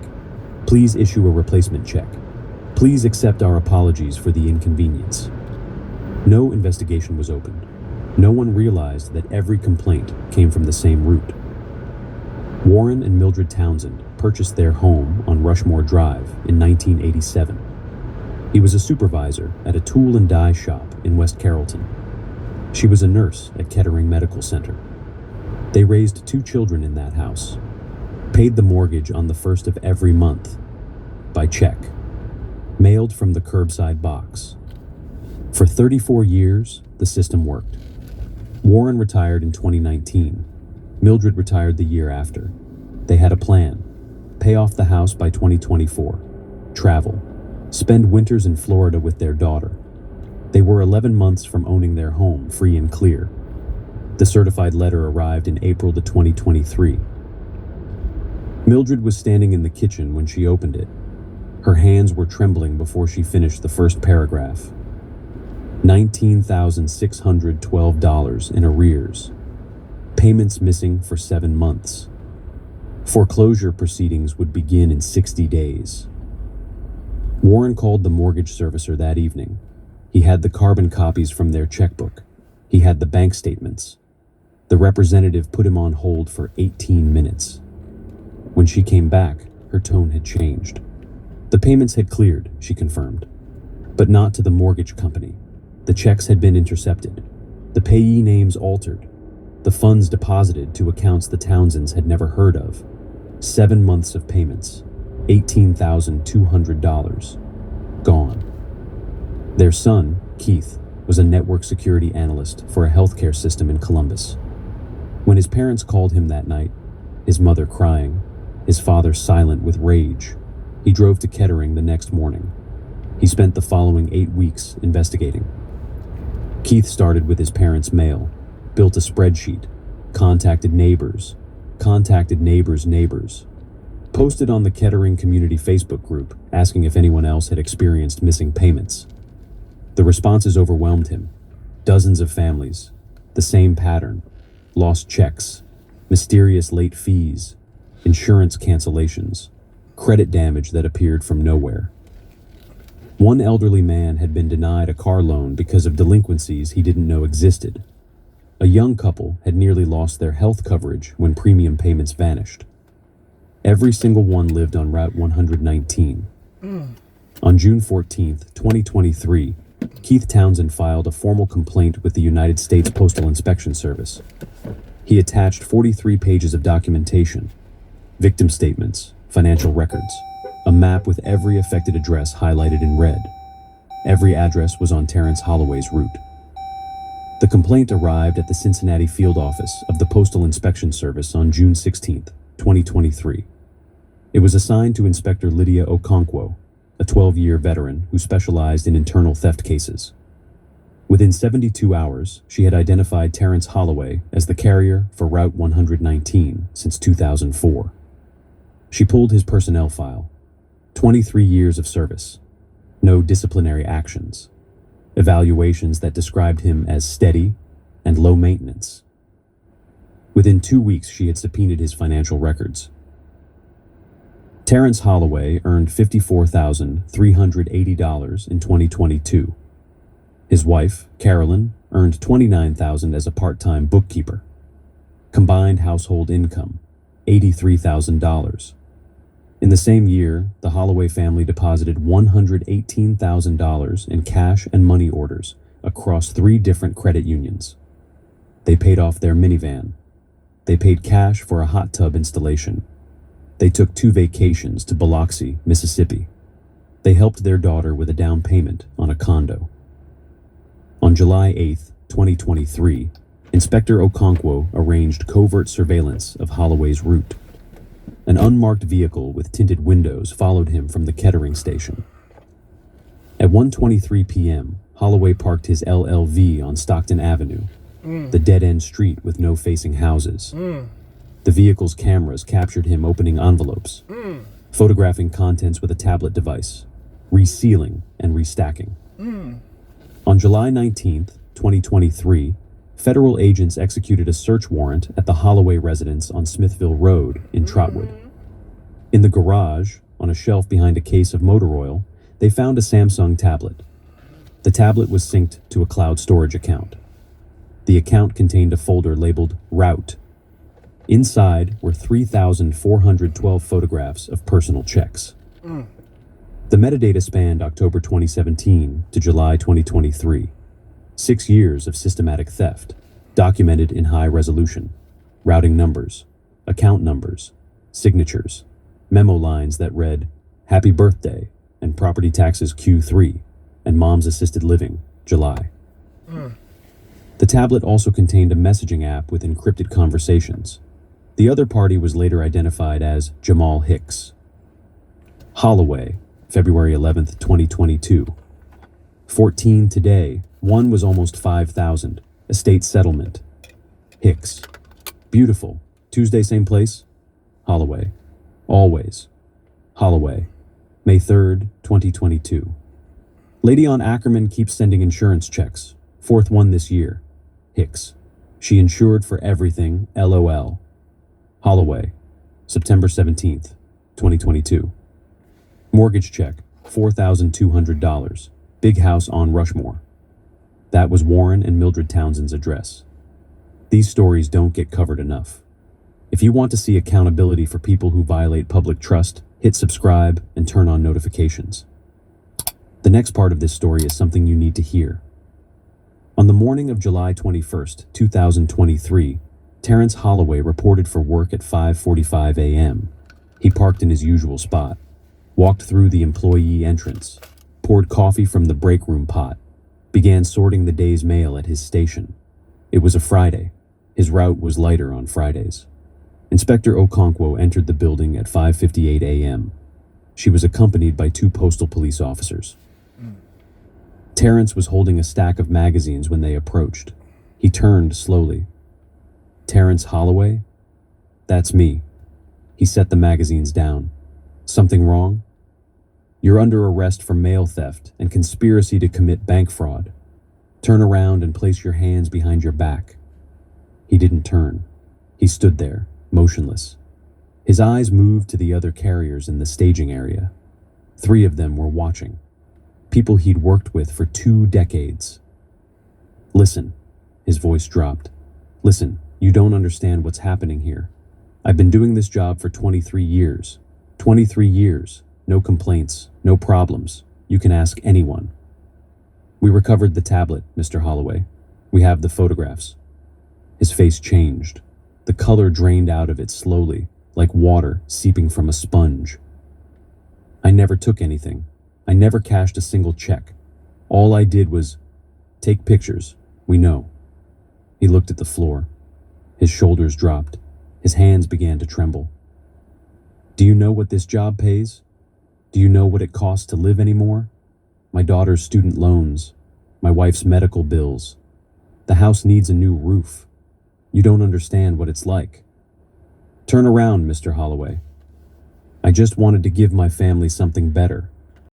S4: Please issue a replacement check. Please accept our apologies for the inconvenience. No investigation was opened. No one realized that every complaint came from the same route. Warren and Mildred Townsend purchased their home on Rushmore Drive in 1987. He was a supervisor at a tool and die shop in West Carrollton. She was a nurse at Kettering Medical Center. They raised 2 children in that house, paid the mortgage on the first of every month, by check, mailed from the curbside box. For 34 years, the system worked. Warren retired in 2019. Mildred retired the year after. They had a plan. Pay off the house by 2024. Travel. Spend winters in Florida with their daughter. They were 11 months from owning their home free and clear. The certified letter arrived in April to 2023. Mildred was standing in the kitchen when she opened it. Her hands were trembling before she finished the first paragraph. $19,612 in arrears. Payments missing for 7 months. Foreclosure proceedings would begin in 60 days. Warren called the mortgage servicer that evening. He had the carbon copies from their checkbook. He had the bank statements. The representative put him on hold for 18 minutes. When she came back, her tone had changed. The payments had cleared, she confirmed, but not to the mortgage company. The checks had been intercepted. The payee names altered. The funds deposited to accounts the Townsends had never heard of. 7 months of payments, $18,200, gone. Their son, Keith, was a network security analyst for a healthcare system in Columbus. When his parents called him that night, his mother crying, his father silent with rage, he drove to Kettering the next morning. He spent the following 8 weeks investigating. Keith started with his parents' mail, built a spreadsheet, contacted neighbors' neighbors, posted on the Kettering Community Facebook group asking if anyone else had experienced missing payments. The responses overwhelmed him. Dozens of families, the same pattern, lost checks, mysterious late fees, insurance cancellations, credit damage that appeared from nowhere. One elderly man had been denied a car loan because of delinquencies he didn't know existed. A young couple had nearly lost their health coverage when premium payments vanished. Every single one lived on Route 119. On June 14th, 2023, Keith Townsend filed a formal complaint with the United States Postal Inspection Service. He attached 43 pages of documentation, victim statements, financial records, a map with every affected address highlighted in red. Every address was on Terrence Holloway's route. The complaint arrived at the Cincinnati field office of the Postal Inspection Service on June 16, 2023. It was assigned to Inspector Lydia Okonkwo, a 12-year veteran who specialized in internal theft cases. Within 72 hours, she had identified Terrence Holloway as the carrier for Route 119 since 2004. She pulled his personnel file. 23 years of service. No disciplinary actions. Evaluations that described him as steady and low maintenance. Within 2 weeks, she had subpoenaed his financial records. Terrence Holloway earned $54,380 in 2022. His wife, Carolyn, earned $29,000 as a part-time bookkeeper. Combined household income, $83,000. In the same year, the Holloway family deposited $118,000 in cash and money orders across 3 different credit unions. They paid off their minivan. They paid cash for a hot tub installation. They took 2 vacations to Biloxi, Mississippi. They helped their daughter with a down payment on a condo. On July 8, 2023, Inspector Okonkwo arranged covert surveillance of Holloway's route. An unmarked vehicle with tinted windows followed him from the Kettering station. At 1:23 p.m., Holloway parked his LLV on Stockton Avenue, the dead-end street with no facing houses. The vehicle's cameras captured him opening envelopes, photographing contents with a tablet device, resealing and restacking. On July 19, 2023, federal agents executed a search warrant at the Holloway residence on Smithville Road in Trotwood. In the garage, on a shelf behind a case of motor oil, they found a Samsung tablet. The tablet was synced to a cloud storage account. The account contained a folder labeled Route. Inside were 3,412 photographs of personal checks. The metadata spanned October 2017 to July 2023. 6 years of systematic theft, documented in high resolution. Routing numbers, account numbers, signatures, memo lines that read, "Happy birthday," and property taxes Q3, and mom's assisted living, July. The tablet also contained a messaging app with encrypted conversations. The other party was later identified as Jamal Hicks. Holloway, February 11, 2022. 14 today. One was almost 5,000. Estate settlement. Hicks. Beautiful. Tuesday, same place? Holloway. Always. Holloway. May 3rd, 2022. Lady on Ackerman keeps sending insurance checks. 4th one this year. Hicks. She insured for everything, LOL. Holloway, September 17th, 2022. Mortgage check, $4,200. Big house on Rushmore. That was Warren and Mildred Townsend's address. These stories don't get covered enough. If you want to see accountability for people who violate public trust, hit subscribe and turn on notifications. The next part of this story is something you need to hear. On the morning of July 21st, 2023, Terrence Holloway reported for work at 5:45 a.m. He parked in his usual spot, walked through the employee entrance, poured coffee from the break room pot, began sorting the day's mail at his station. It was a Friday. His route was lighter on Fridays. Inspector Okonkwo entered the building at 5:58 a.m. She was accompanied by 2 postal police officers. Terrence was holding a stack of magazines when they approached. He turned slowly. Terrence Holloway? That's me. He set the magazines down. Something wrong? You're under arrest for mail theft and conspiracy to commit bank fraud. Turn around and place your hands behind your back. He didn't turn. He stood there, motionless. His eyes moved to the other carriers in the staging area. 3 of them were watching. People he'd worked with for 2 decades. Listen, his voice dropped. Listen, you don't understand what's happening here. I've been doing this job for 23 years. 23 years. No complaints, no problems. You can ask anyone. We recovered the tablet, Mr. Holloway. We have the photographs. His face changed. The color drained out of it slowly, like water seeping from a sponge. I never took anything. I never cashed a single check. All I did was take pictures. We know. He looked at the floor. His shoulders dropped. His hands began to tremble. Do you know what this job pays? Do you know what it costs to live anymore? My daughter's student loans, my wife's medical bills. The house needs a new roof. You don't understand what it's like. Turn around, Mr. Holloway. I just wanted to give my family something better.